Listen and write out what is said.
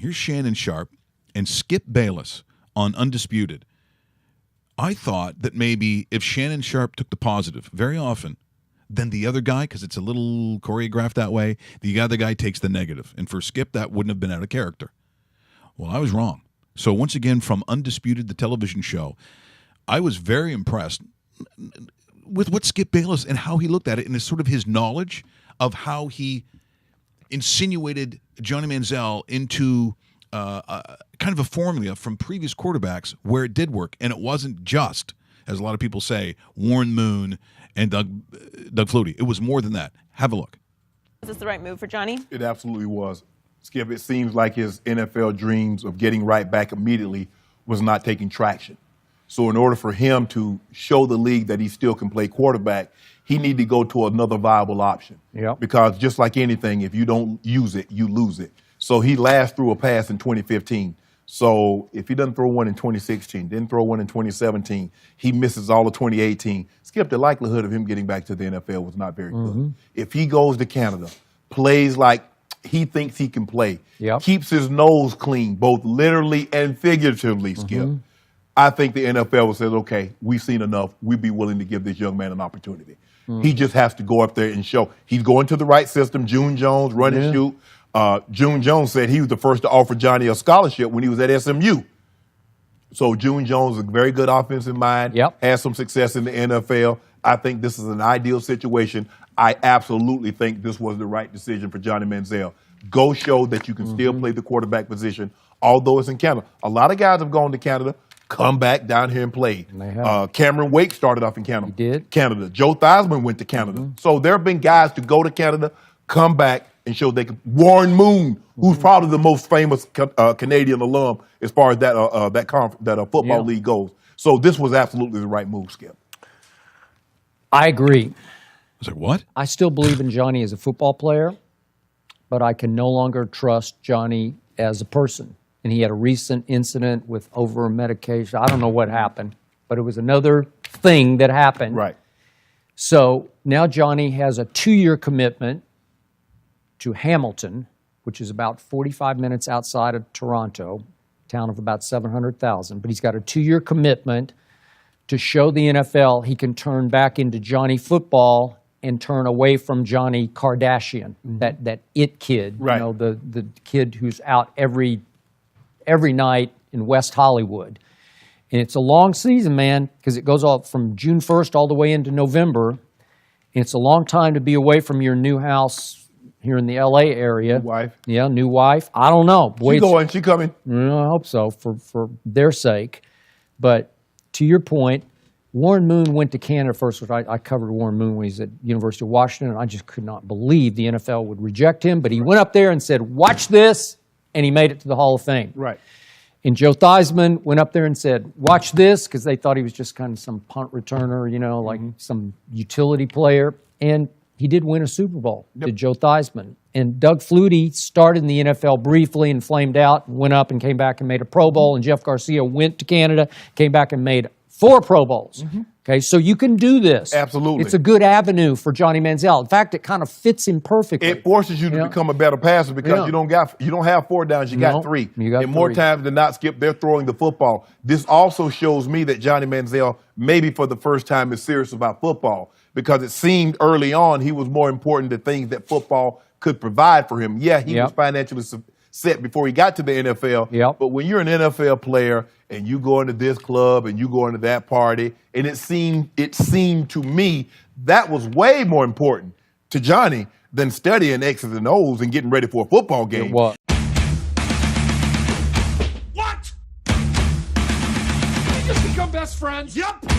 Here's Shannon Sharpe and Skip Bayless on Undisputed. I thought that maybe if Shannon Sharpe took the positive very often, then the other guy, because it's a little choreographed that way, the other guy takes the negative. And for Skip, that wouldn't have been out of character. Well, I was wrong. So once again, from Undisputed, the television show, I was very impressed with what Skip Bayless and how he looked at it and sort of his knowledge of how he insinuated Johnny Manziel into kind of a formula from previous quarterbacks where it did work. And it wasn't just, as a lot of people say, Warren Moon and Doug Flutie. It was more than that. Have a look. Was this the right move for Johnny? It absolutely was. Skip, it seems like his NFL dreams of getting right back immediately was not taking traction. So in order for him to show the league that he still can play quarterback, he needed to go to another viable option. Yep. Because just like anything, if you don't use it, you lose it. So he last threw a pass in 2015. So if he doesn't throw one in 2016, didn't throw one in 2017, he misses all of 2018. Skip, the likelihood of him getting back to the NFL was not very good. If he goes to Canada, plays like he thinks he can play, keeps his nose clean, both literally and figuratively, Skip, I think the NFL will say, okay, we've seen enough. We'd be willing to give this young man an opportunity. He just has to go up there and show he's going to the right system. June Jones, run and shoot. June Jones said he was the first to offer Johnny a scholarship when he was at SMU. So June Jones is a very good offensive mind, has some success in the NFL. I think this is an ideal situation. I absolutely think this was the right decision for Johnny Manziel. Go show that you can still play the quarterback position, although it's in Canada. A lot of guys have gone to Canada, come back down here and played. Cameron Wake started off in Canada. He did. Canada. Joe Theismann went to Canada. So there have been guys to go to Canada, come back, and show they can. Warren Moon, who's probably the most famous Canadian alum as far as that football league goes. So this was absolutely the right move, Skip. I agree. I was like, what? I still believe in Johnny as a football player, but I can no longer trust Johnny as a person. And he had a recent incident with over-medication. I don't know what happened, but it was another thing that happened. Right. So now Johnny has a 2-year commitment to Hamilton, which is about 45 minutes outside of Toronto, town of about 700,000. But he's got a 2-year commitment to show the NFL he can turn back into Johnny football and turn away from Johnny Kardashian, that it kid, right. You know, the kid who's out every night in West Hollywood. And it's a long season, man, because it goes all from June 1st all the way into November. And it's a long time to be away from your new house here in the L.A. area. New wife. Yeah, new wife. I don't know. She coming. I hope so, for their sake. But to your point, Warren Moon went to Canada first, which I covered Warren Moon when he's at University of Washington, and I just could not believe the NFL would reject him. But he went up there and said, watch this, and he made it to the Hall of Fame. Right. And Joe Theismann went up there and said, watch this, because they thought he was just kind of some punt returner, you know, like some utility player. And he did win a Super Bowl, did Joe Theismann. And Doug Flutie started in the NFL briefly and flamed out, and went up and came back and made a Pro Bowl. And Jeff Garcia went to Canada, came back and made 4 Pro Bowls. Okay, so you can do this. Absolutely. It's a good avenue for Johnny Manziel. In fact, it kind of fits him perfectly. It forces you to become a better passer because you don't have 4 downs, you got 3. And more times than not, Skip, they're throwing the football. This also shows me that Johnny Manziel, maybe for the first time, is serious about football because it seemed early on he was more important to things that football could provide for him. Yeah, he was financially set before he got to the NFL. But when you're an NFL player and you go into this club and you go into that party, and it seemed to me that was way more important to Johnny than studying X's and O's and getting ready for a football game. It was. What? Did we just become best friends? Yep.